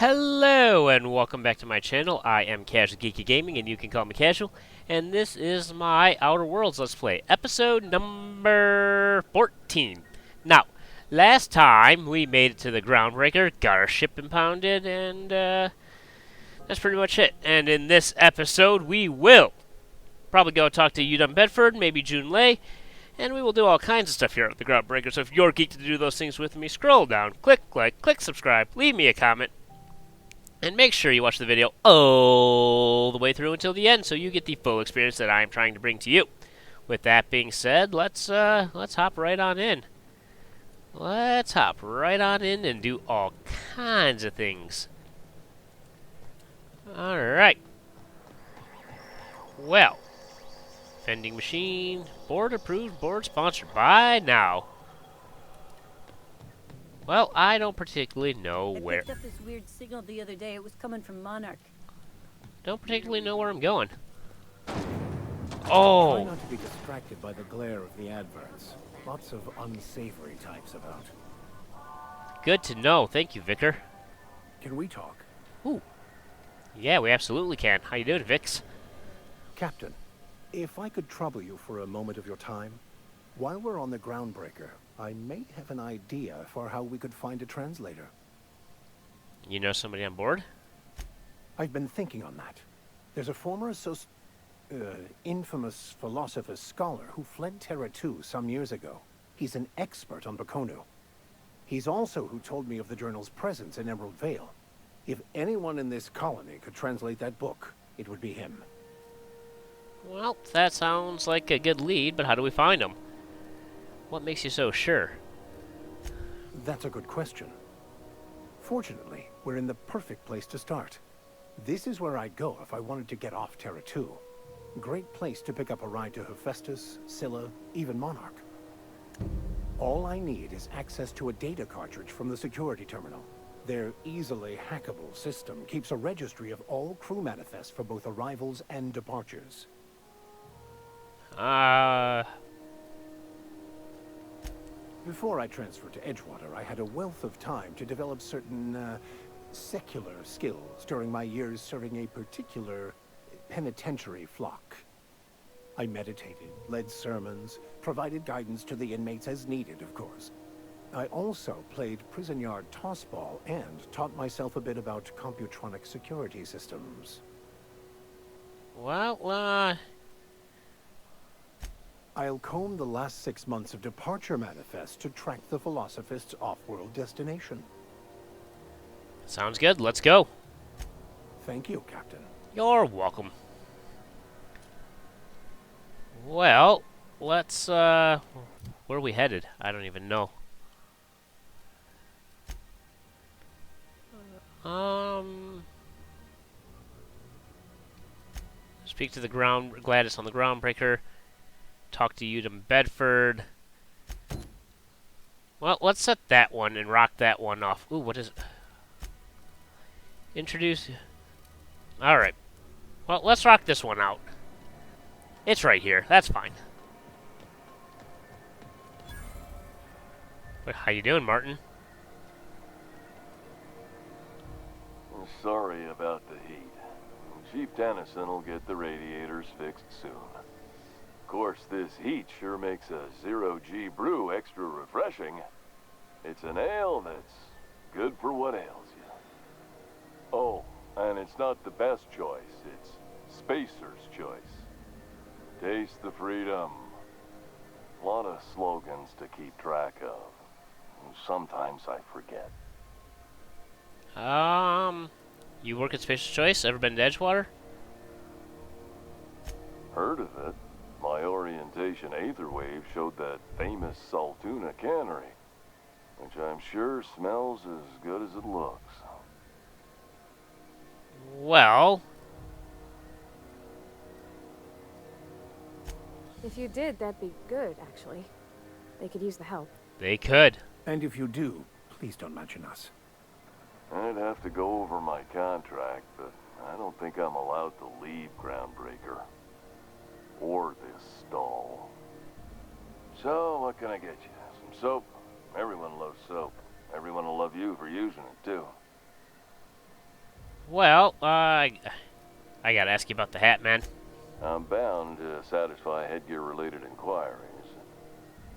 Hello and welcome back to my channel. I am CasualGeekyGaming and you can call me Casual. And this is my Outer Worlds Let's Play, episode number 14. Now, last time we made it to the Groundbreaker, got our ship impounded, and that's pretty much it. And in this episode we will probably go talk to UW Bedford, maybe June Lay, and we will do all kinds of stuff here at the Groundbreaker. So if you're geeked to do those things with me, scroll down, click like, click subscribe, leave me a comment. And make sure you watch the video all the way through until the end so you get the full experience that I'm trying to bring to you. With that being said, let's hop right on in. Let's hop right on in and do all kinds of things. Alright. Well, vending machine, board approved, board sponsored by now. Well, I don't particularly know where. I picked up this weird signal the other day. It was coming from Monarch. Don't particularly know where I'm going. Try Oh, not to be distracted by the glare of the adverts. Lots of unsavory types about. good to know. Thank you, Vicar. Can we talk? Ooh. Yeah, we absolutely can. How you doing, Vix? Captain, if I could trouble you for a moment of your time, while we're on the Groundbreaker, I may have an idea for how we could find a translator. You know somebody on board? I've been thinking on that. There's a former infamous philosopher scholar who fled Terra 2 some years ago. He's an expert on Bakonu. He's also who told me of the journal's presence in Emerald Vale. If anyone in this colony could translate that book, it would be him. Well, that sounds like a good lead, but how do we find him? What makes you so sure? That's a good question. Fortunately, we're in the perfect place to start. This is where I'd go if I wanted to get off Terra 2. Great place to pick up a ride to Hephaestus, Scylla, even Monarch. All I need is access to a data cartridge from the security terminal. Their easily hackable system keeps a registry of all crew manifests for both arrivals and departures. Before I transferred to Edgewater, I had a wealth of time to develop certain, secular skills during my years serving a particular penitentiary flock. I meditated, led sermons, provided guidance to the inmates as needed, of course. I also played prison yard tossball and taught myself a bit about computronic security systems. Well, I'll comb the last 6 months of departure manifests to track the Philosophist's off-world destination. sounds good. Let's go. Thank you, Captain. You're welcome. Well, let's, where are we headed? I don't even know. Speak to the Gladys on the Groundbreaker. Talk to UW Bedford. Well, let's set that one and rock that one off. Ooh, what is it? Introduce. Alright. Well, let's rock this one out. It's right here. That's fine. How you doing, Martin? I'm sorry about the heat. Chief Tennyson will get the radiators fixed soon. Of course, this heat sure makes a zero-G brew extra refreshing. It's an ale that's good for what ails you. Oh, and it's not the best choice. It's Spacer's choice. Taste the freedom. A lot of slogans to keep track of. Sometimes I forget. You work at Spacer's Choice? Ever been to Edgewater? Heard of it. My orientation aetherwave showed that famous Saltuna cannery, which I'm sure smells as good as it looks. Well, If you did, that'd be good, actually. They could use the help. they could. And if you do, please don't mention us. I'd have to go over my contract, but I don't think I'm allowed to leave Groundbreaker. Or this stall. So, what can I get you? Some soap? Everyone loves soap. Everyone will love you for using it, too. Well, I gotta ask you about the hat, man. I'm bound to satisfy headgear-related inquiries.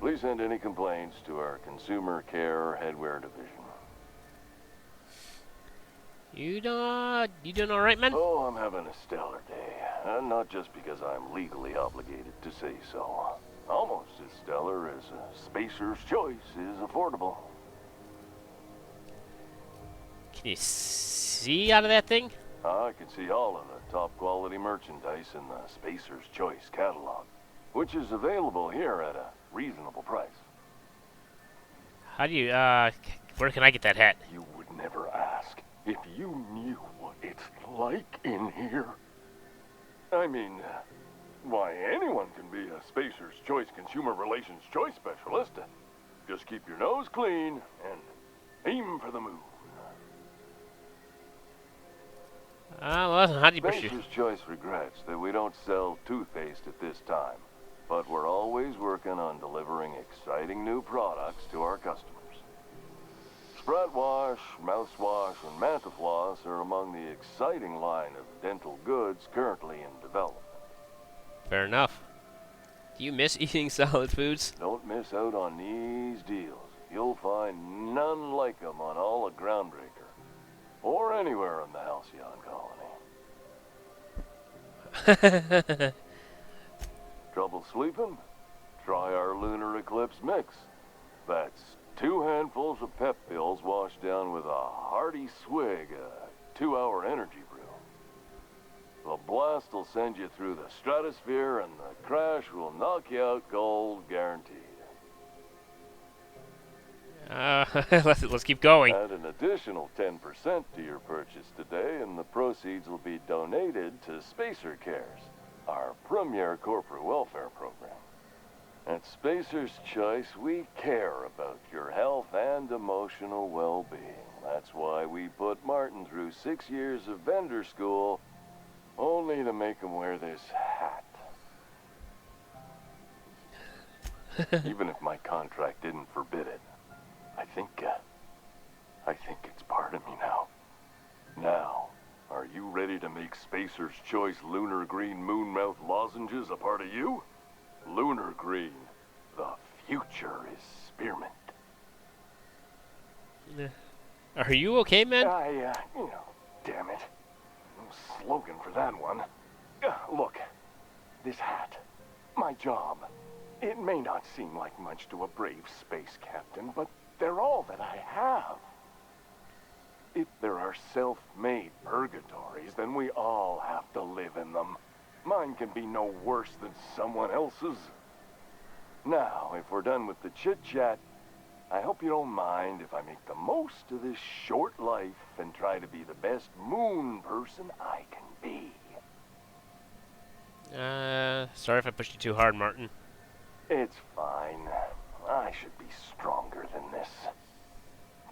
Please send any complaints to our Consumer Care Headwear Division. You doing all right, man? Oh, I'm having a stellar day. Not just because I'm legally obligated to say so. Almost as stellar as a Spacer's Choice is affordable. Can you see out of that thing? I can see all of the top quality merchandise in the Spacer's Choice catalog, which is available here at a reasonable price. How do you, where can I get that hat? You would never ask if you knew what it's like in here. I mean, why, anyone can be a Spacer's Choice Consumer Relations Choice Specialist. Just keep your nose clean and aim for the moon. Well, how do you pursue? Spacer's Choice regrets that we don't sell toothpaste at this time, but we're always working on delivering exciting new products to our customers. Spread wash, mouthwash, and Mantafloss are among the exciting line of dental goods currently in development. Fair enough. Do you miss eating solid foods? Don't miss out on these deals. You'll find none like them on all of Groundbreaker, or anywhere in the Halcyon colony. Trouble sleeping? Try our Lunar Eclipse mix. That's 2 handfuls of pep pills washed down with a hearty swig of 2-hour energy brew. The blast will send you through the stratosphere, and the crash will knock you out cold, guaranteed. Let's keep going. Add an additional 10% to your purchase today, and the proceeds will be donated to Spacer Cares, our premier corporate welfare program. At Spacer's Choice, we care about your health and emotional well-being. That's why we put Martin through 6 years of vendor school, only to make him wear this hat. Even if my contract didn't forbid it, I think it's part of me now. Now, are you ready to make Spacer's Choice Lunar Green Moonmouth lozenges a part of you? Lunar Green, the future is spearmint. Are you okay, man? Damn it. No slogan for that one. Look, this hat, my job. It may not seem like much to a brave space captain, but they're all that I have. If there are self-made purgatories, then we all have to live in them. Mine can be no worse than someone else's. Now, if we're done with the chit-chat, I hope you don't mind if I make the most of this short life and try to be the best moon person I can be. Sorry if I pushed you too hard, Martin. It's fine. I should be stronger than this.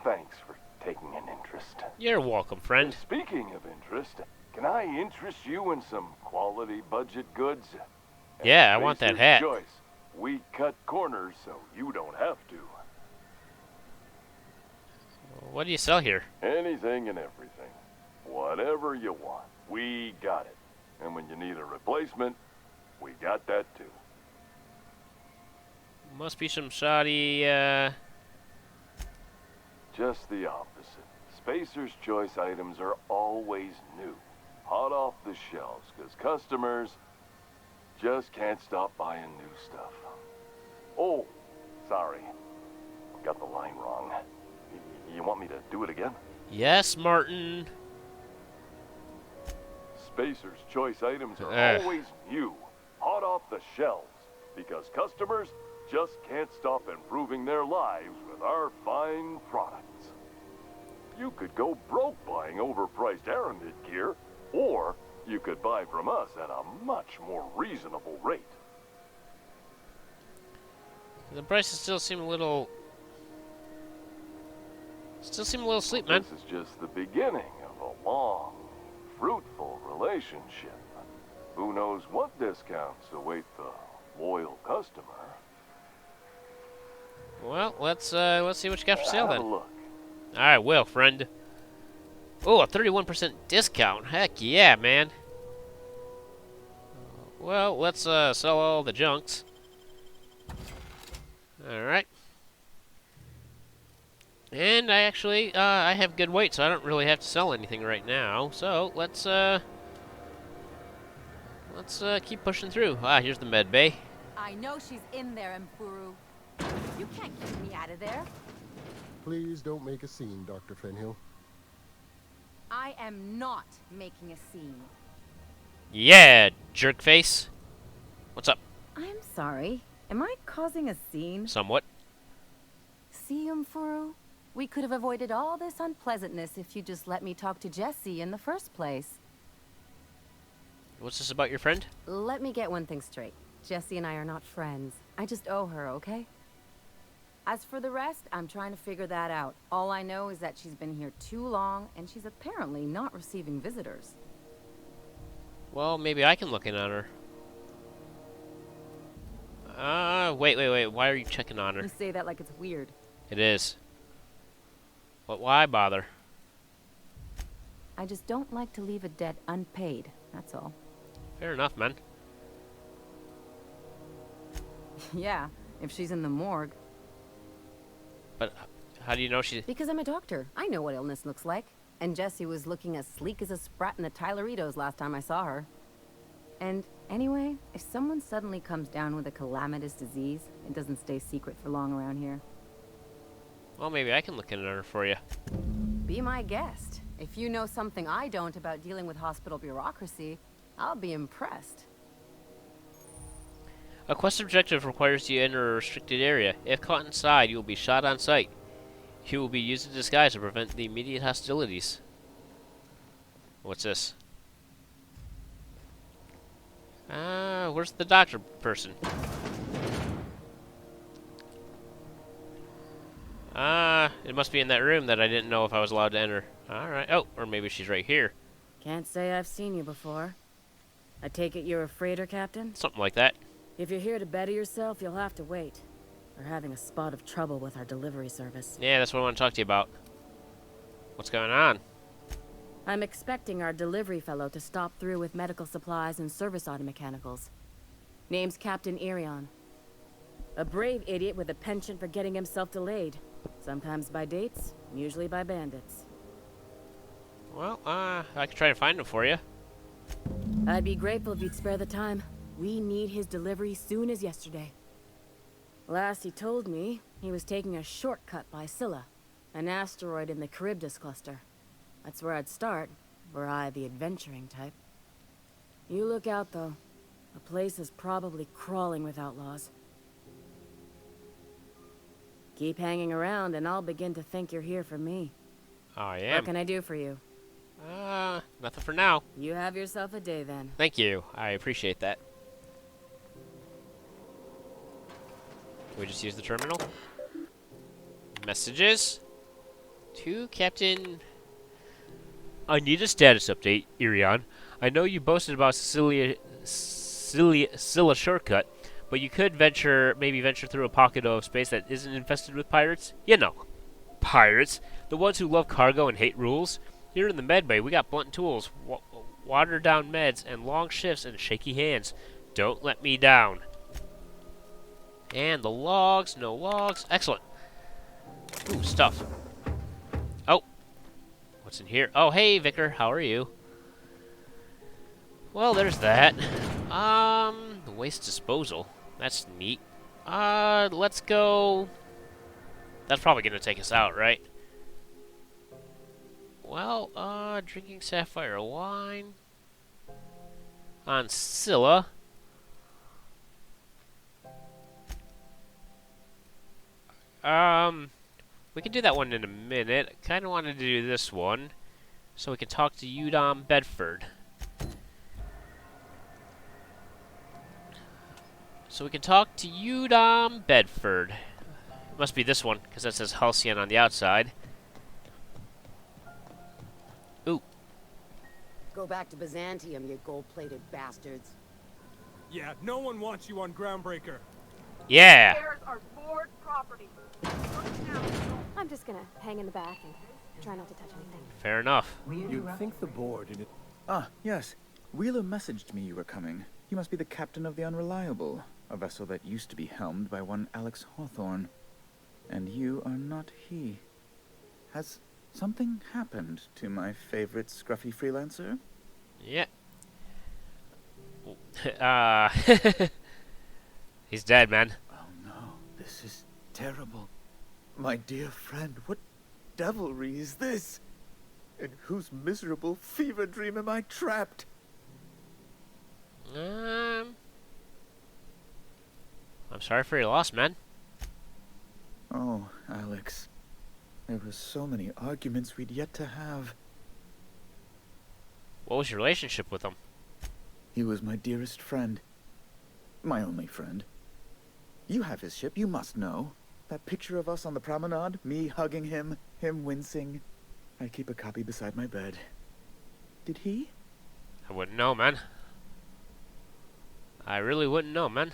Thanks for taking an interest. You're welcome, friend. Speaking of interest, can I interest you in some quality budget goods? Yeah, I want that Spacer's hat. Choice. We cut corners so you don't have to. What do you sell here? Anything and everything. Whatever you want, we got it. And when you need a replacement, we got that too. Must be some shoddy, Just the opposite. Spacer's Choice items are always new, hot off the shelves, because customers just can't stop buying new stuff. Oh, sorry. Got the line wrong. You want me to do it again? Yes, Martin. Spacer's Choice items are always new, hot off the shelves, because customers just can't stop improving their lives with our fine products. You could go broke buying overpriced Aramid gear, or you could buy from us at a much more reasonable rate. The prices still seem a little steep, man. This is just the beginning of a long, fruitful relationship. Who knows what discounts await the loyal customer? Well, let's see what you got for sale Have then. a look. All right, well, friend. Oh, a 31% discount. Heck yeah, man. Well, let's sell all the junks. Alright. And I actually, I have good weight, so I don't really have to sell anything right now. So, let's keep pushing through. Ah, here's the med bay. I know she's in there, Mburu. You can't keep me out of there. Please don't make a scene, Dr. Fenhill. I am not making a scene. Yeah, jerk face. What's up? I'm sorry. Am I causing a scene? Somewhat. See, Mburu? We could have avoided all this unpleasantness if you just let me talk to Jessie in the first place. What's this about your friend? Let me get one thing straight. Jessie and I are not friends. I just owe her, okay? As for the rest, I'm trying to figure that out. All I know is that she's been here too long, and she's apparently not receiving visitors. Well, maybe I can look in on her. Wait. Why are you checking on her? You say that like it's weird. It is. But why bother? I just don't like to leave a debt unpaid, that's all. Fair enough, man. Yeah, if she's in the morgue. But how do you know she... Because I'm a doctor. I know what illness looks like. And Jessie was looking as sleek as a sprat in the Tyleritos last time I saw her. And anyway, if someone suddenly comes down with a calamitous disease, it doesn't stay secret for long around here. Well, maybe I can look in on her for you. Be my guest. If you know something I don't about dealing with hospital bureaucracy, I'll be impressed. A quest objective requires you enter a restricted area. If caught inside, you will be shot on sight. You will be used in disguise to prevent the immediate hostilities. What's this? Where's the doctor person? It must be in that room that I didn't know if I was allowed to enter. Alright. Oh, or maybe she's right here. Can't say I've seen you before. I take it you're a freighter, Captain? Something like that. If you're here to better yourself, you'll have to wait. We're having a spot of trouble with our delivery service. Yeah, that's what I want to talk to you about. What's going on? I'm expecting our delivery fellow to stop through with medical supplies and service auto mechanicals. Name's Captain Irion. A brave idiot with a penchant for getting himself delayed. Sometimes by dates, usually by bandits. Well, I could try to find him for you. I'd be grateful if you'd spare the time. We need his delivery soon as yesterday. Last he told me, he was taking a shortcut by Scylla, an asteroid in the Charybdis cluster. That's where I'd start, were I the adventuring type. You look out, though. The place is probably crawling with outlaws. Keep hanging around, and I'll begin to think you're here for me. I What am. can I do for you? Nothing for now. You have yourself a day, then. Thank you. I appreciate that. Can we just use the terminal? Messages? To Captain... I need a status update, Irion. I know you boasted about Scylla shortcut, but you could maybe venture through a pocket of space that isn't infested with pirates? You know, pirates. The ones who love cargo and hate rules. Here in the medbay, we got blunt tools, watered down meds, and long shifts and shaky hands. Don't let me down. And the logs, no logs. Excellent. Ooh, stuff. Oh. What's in here? Oh, hey, Vicar. How are you? Well, there's that. Waste disposal. That's neat. Let's go... That's probably gonna take us out, right? Well, drinking sapphire wine. On Scylla. We can do that one in a minute. I kind of wanted to do this one, so we can talk to Udom Bedford. Must be this one, because that says Halcyon on the outside. Ooh. Go back to Byzantium, you gold-plated bastards. Yeah, no one wants you on Groundbreaker. Yeah. I'm just gonna hang in the back and Try not to touch anything. Fair enough. You'd think the board in it. Ah, yes. Wheeler messaged me you were coming. You must be the captain of the Unreliable, a vessel that used to be helmed by one Alex Hawthorne. And you are not he. Has something happened to my favorite scruffy freelancer? Yeah. He's dead, man. Oh no, this is terrible. My dear friend, what devilry is this? In whose miserable fever dream am I trapped? I'm sorry for your loss, man. Oh, Alex. There were so many arguments we'd yet to have. What was your relationship with him? He was my dearest friend. My only friend. You have his ship, you must know. That picture of us on the promenade, me hugging him, him wincing. I keep a copy beside my bed. Did he? I wouldn't know, man. I really wouldn't know, man.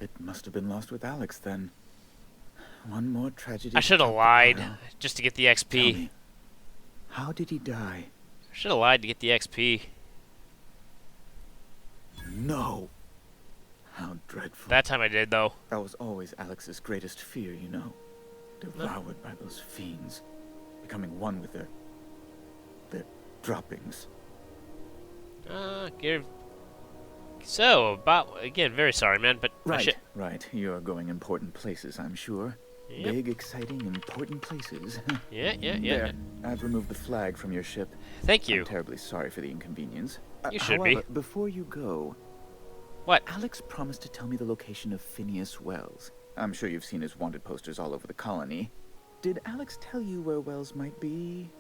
It must have been lost with Alex, then. One more tragedy. I should have lied just to get the Tell XP. me, how did he die? I should have lied to get the XP. No. How dreadful. That time I did, though. That was always Alex's greatest fear, you know. Devoured by those fiends. Becoming one with their droppings. So, again, very sorry, man, but Right, right. You're going important places, I'm sure. Yep. Big, exciting, important places. Yeah. There, I've removed the flag from your ship. Thank you. I'm terribly sorry for the inconvenience. You should However, be. before you go, What? Alex promised to tell me the location of Phineas Wells. I'm sure you've seen his wanted posters all over the colony. Did Alex tell you where Wells might be?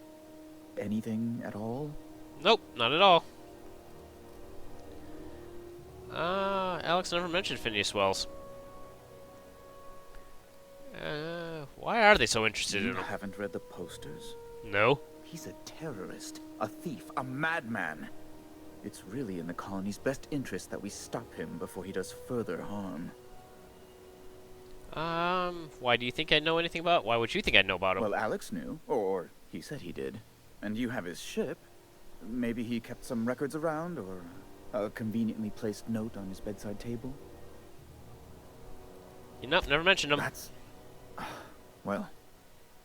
Anything at all? Nope, not at all. Alex never mentioned Phineas Wells. Why are they so interested in You him? haven't read the posters? No. He's a terrorist, a thief, a madman. It's really in the colony's best interest that we stop him before he does further harm. Why do you think I know anything about? Why would you think I'd know about him? Well, Alex knew, or he said he did. And you have his ship. Maybe he kept some records around, or a conveniently placed note on his bedside table. Nope, never mentioned him. That's... well,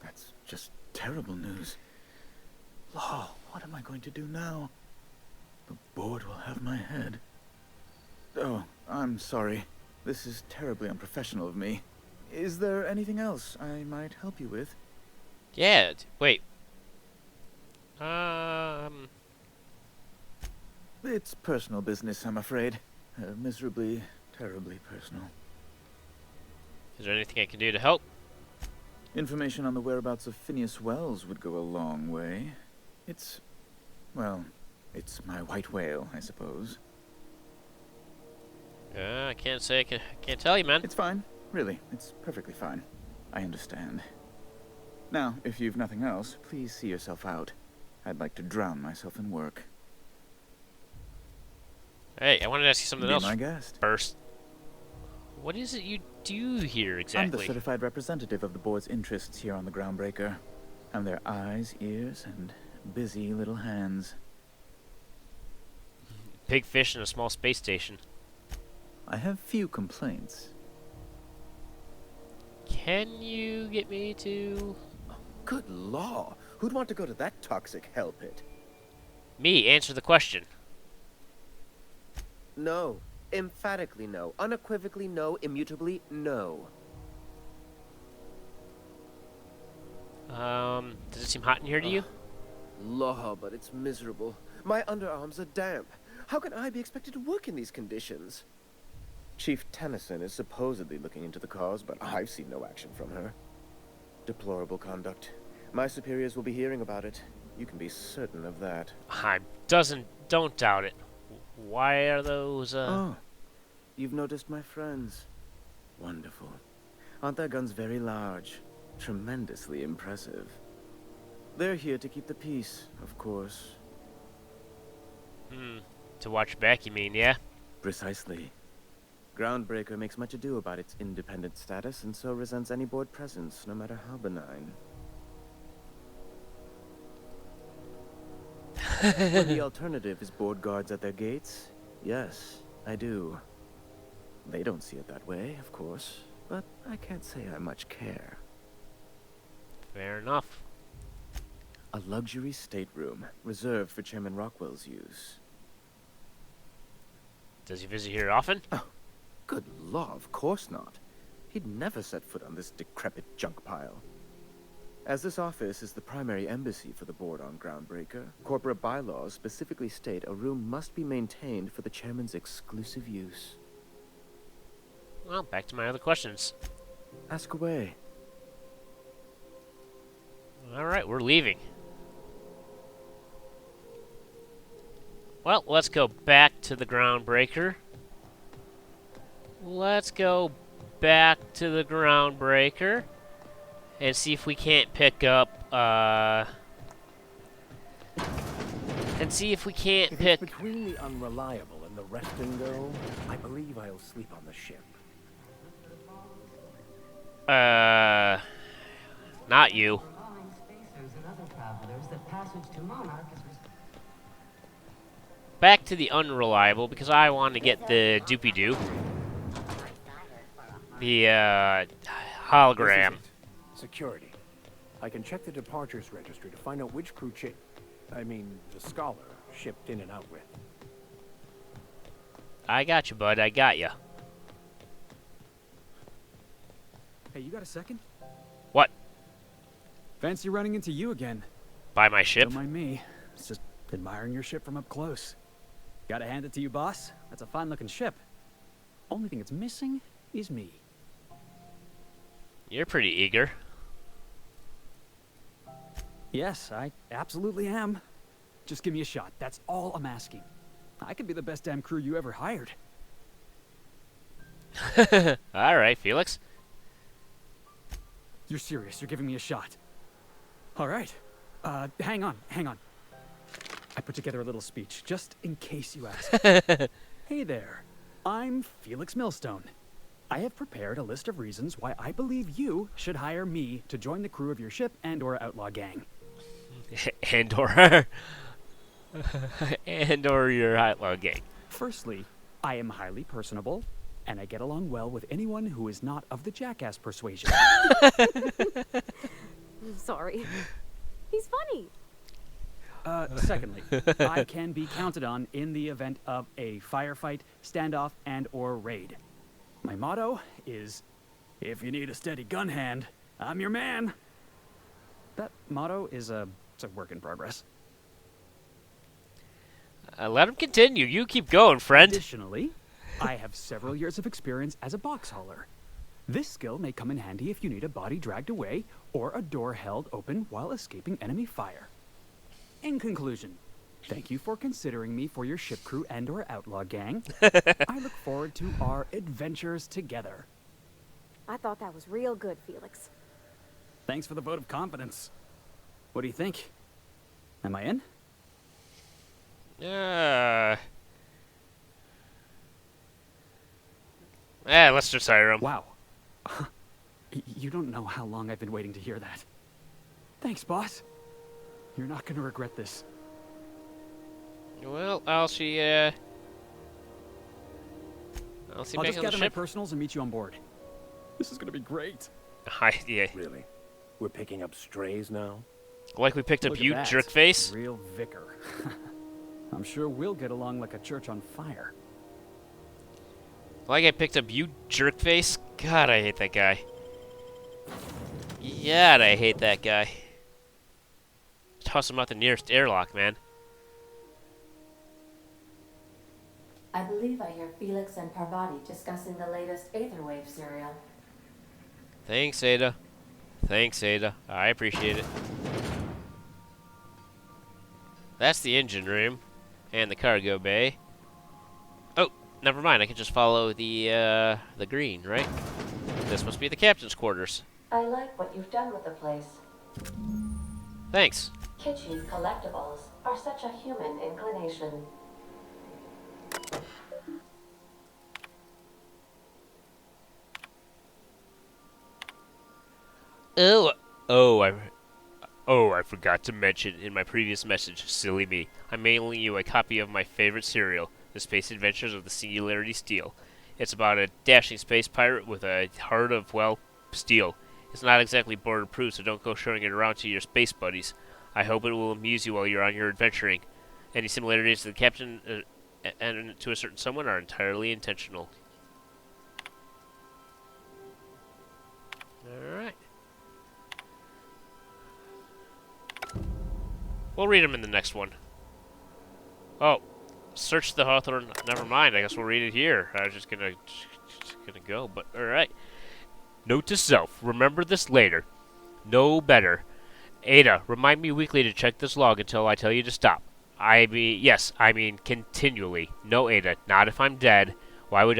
that's just terrible news. Law, what am I going to do now? The board will have my head. Oh, I'm sorry. This is terribly unprofessional of me. Is there anything else I might help you with? Yeah, wait. It's personal business, I'm afraid. Miserably, terribly personal. Is there anything I can do to help? Information on the whereabouts of Phineas Wells would go a long way. It's... well, it's my white whale, I suppose. I can't say I can't tell you, man. It's fine. Really, it's perfectly fine. I understand. Now, if you've nothing else, please see yourself out. I'd like to drown myself in work. Hey, I wanted to ask you something Be else my guest. first. What is it you do here I'm the exactly? certified representative of the board's interests here on the Groundbreaker. I'm their eyes, ears, and busy little hands. Big fish in a small space station. I have few complaints. Can you get me to... Good law. Who'd want to go to that toxic hell pit? Me, answer the question. No. Emphatically no. Unequivocally no. Immutably no. Does it seem hot in here to you? Law, but it's miserable. My underarms are damp. How can I be expected to work in these conditions? Chief Tennyson is supposedly looking into the cause, but I've seen no action from her. Deplorable conduct. My superiors will be hearing about it. You can be certain of that. Don't doubt it. Why are those, Oh, you've noticed my friends. Wonderful. Aren't their guns very large? Tremendously impressive. They're here to keep the peace, of course. To watch back, you mean, yeah? Precisely. Groundbreaker makes much ado about its independent status, and so resents any board presence, no matter how benign. When the alternative is board guards at their gates, yes, I do. They don't see it that way, of course, but I can't say I much care. Fair enough. A luxury stateroom reserved for Chairman Rockwell's use. Does he visit here often? Oh, good law, of course not. He'd never set foot on this decrepit junk pile. As this office is the primary embassy for the board on Groundbreaker, corporate bylaws specifically state a room must be maintained for the chairman's exclusive use. Well, back to my other questions. Ask away. Alright, we're leaving. Well, let's go back to the Groundbreaker. Let's go back to the Groundbreaker and see if we can't pick up, If it's between the unreliable and the rest and go, I believe I'll sleep on the ship. Not you. Back to the unreliable, because I want to get the doopy-doo. The, hologram. This is it. Security. I can check the departures registry to find out which crew the Scholar shipped in and out with. I got you, bud. I got you. Hey, you got a second? What? Fancy running into you again. By my ship? Don't mind me. It's just admiring your ship from up close. Gotta hand it to you, boss. That's a fine-looking ship. Only thing it's missing is me. You're pretty eager. Yes, I absolutely am. Just give me a shot. That's all I'm asking. I could be the best damn crew you ever hired. Alright, Felix. You're serious. You're giving me a shot. All right. Hang on. I put together a little speech, just in case you ask. Hey there. I'm Felix Millstone. I have prepared a list of reasons why I believe you should hire me to join the crew of your ship and/or outlaw gang. and/or your outlaw gang. Firstly, I am highly personable, and I get along well with anyone who is not of the jackass persuasion. I'm sorry. He's funny. Secondly, I can be counted on in the event of a firefight, standoff, and/or raid. My motto is, if you need a steady gun hand, I'm your man. That motto is it's a work in progress. Let him continue. You keep going, friend. Additionally, I have several years of experience as a box hauler. This skill may come in handy if you need a body dragged away or a door held open while escaping enemy fire. In conclusion, thank you for considering me for your ship crew and/or outlaw gang. I look forward to our adventures together. I thought that was real good, Felix. Thanks for the vote of confidence. What do you think? Am I in? Let's just hire him. Wow. You don't know how long I've been waiting to hear that. Thanks, boss. You're not gonna regret this. Well, I'll see back I'll just on the gather my ship. personals and meet you on board. This is gonna be great. Yeah. Really? We're picking up strays now? Like we picked up Look at you, that. jerkface. Real vicar. I'm sure we'll get along like a church on fire. Like I picked up you, jerkface. God, I hate that guy. God, I hate that guy. Toss him out the nearest airlock, man. I believe I hear Felix and Parvati discussing the latest Aetherwave serial. Thanks, Ada. Thanks, Ada. I appreciate it. That's the engine room. And the cargo bay. Oh, never mind. I can just follow the green, right? This must be the captain's quarters. I like what you've done with the place. Thanks. Kitschy collectibles are such a human inclination. Oh, Oh, I forgot to mention in my previous message, silly me, I'm mailing you a copy of my favorite serial, The Space Adventures of the Singularity Steel. It's about a dashing space pirate with a heart of, well, steel. It's not exactly border-proof, so don't go showing it around to your space buddies. I hope it will amuse you while you're on your adventuring. Any similarities to the captain and to a certain someone are entirely intentional. Alright. We'll read them in the next one. Oh, search the Hawthorne. Never mind. I guess we'll read it here. I was just gonna go, but all right. Note to self: remember this later. No better. Ada, remind me weekly to check this log until I tell you to stop. I mean continually. No, Ada, not if I'm dead. Why would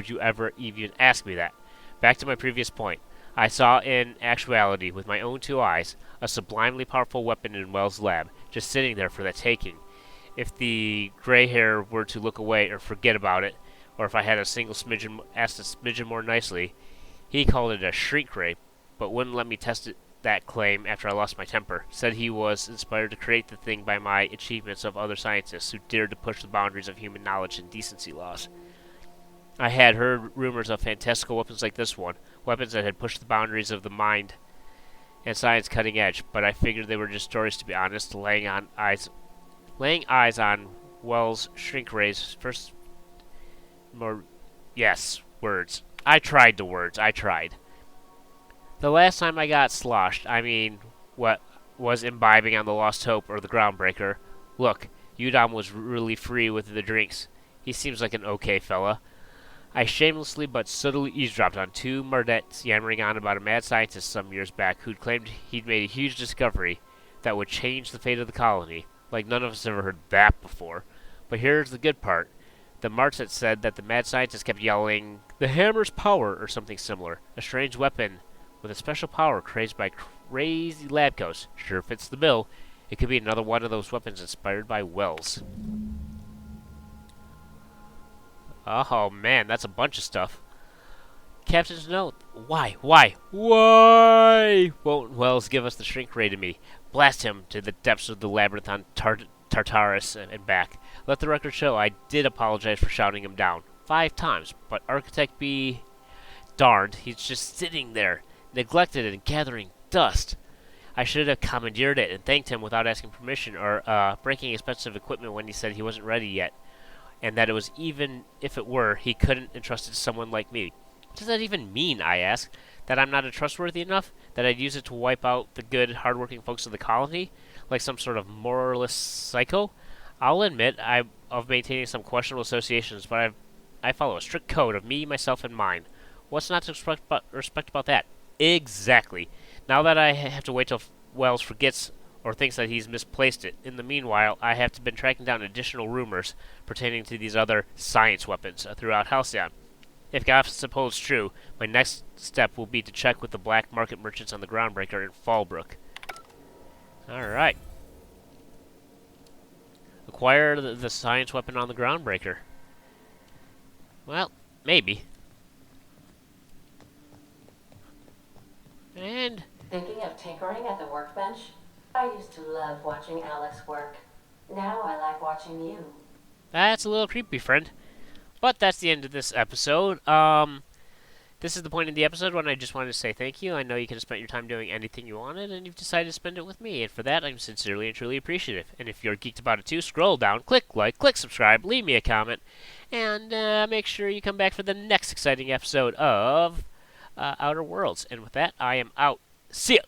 you ever even ask me that? Back to my previous point. I saw in actuality, with my own 2 eyes, a sublimely powerful weapon in Wells' lab, just sitting there for the taking. If the gray hair were to look away or forget about it, or if I had asked a smidgen more nicely, he called it a shrink ray, but wouldn't let me test that claim after I lost my temper. Said he was inspired to create the thing by my achievements of other scientists who dared to push the boundaries of human knowledge and decency laws. I had heard rumors of fantastical weapons like this one, weapons that had pushed the boundaries of the mind and science cutting edge, but I figured they were just stories, to be honest. Laying eyes on Wells' shrink rays first. Words. I tried the words. I tried. The last time I got sloshed, what was imbibing on the Lost Hope or the Groundbreaker. Look, Udom was really free with the drinks. He seems like an okay fella. I shamelessly but subtly eavesdropped on 2 Mardettes yammering on about a mad scientist some years back who'd claimed he'd made a huge discovery that would change the fate of the colony. Like none of us ever heard that before. But here's the good part. The Mardet said that the mad scientist kept yelling, "The hammer's power," or something similar. A strange weapon with a special power crazed by crazy lab coats. Sure fits the bill. It could be another one of those weapons inspired by Wells. Oh man, that's a bunch of stuff. Captain's note. Why won't Wells give us the shrink ray to me? Blast him to the depths of the labyrinth on Tartarus and back. Let the record show I did apologize for shouting him down 5 times, but architect be darned, he's just sitting there, neglected and gathering dust. I should have commandeered it and thanked him without asking permission or breaking expensive equipment when he said he wasn't ready yet. And that it was even if it were, he couldn't entrust it to someone like me. What does that even mean, I ask? That I'm not trustworthy enough? That I'd use it to wipe out the good, hardworking folks of the colony? Like some sort of moralist psycho? I'll admit I'm of maintaining some questionable associations, but I follow a strict code of me, myself, and mine. What's not to respect about that? Exactly. Now that I have to wait till Wells forgets or thinks that he's misplaced it. In the meanwhile, I have been tracking down additional rumors pertaining to these other science weapons throughout Halcyon. If gossip holds true, my next step will be to check with the black market merchants on the Groundbreaker in Fallbrook. Alright. Acquire the science weapon on the Groundbreaker. Well, maybe. And... Thinking of tinkering at the workbench? I used to love watching Alex work. Now I like watching you. That's a little creepy, friend. But that's the end of this episode. This is the point in the episode when I just wanted to say thank you. I know you could have spent your time doing anything you wanted, and you've decided to spend it with me. And for that, I'm sincerely and truly appreciative. And if you're geeked about it too, scroll down, click like, click subscribe, leave me a comment, and make sure you come back for the next exciting episode of Outer Worlds. And with that, I am out. See ya!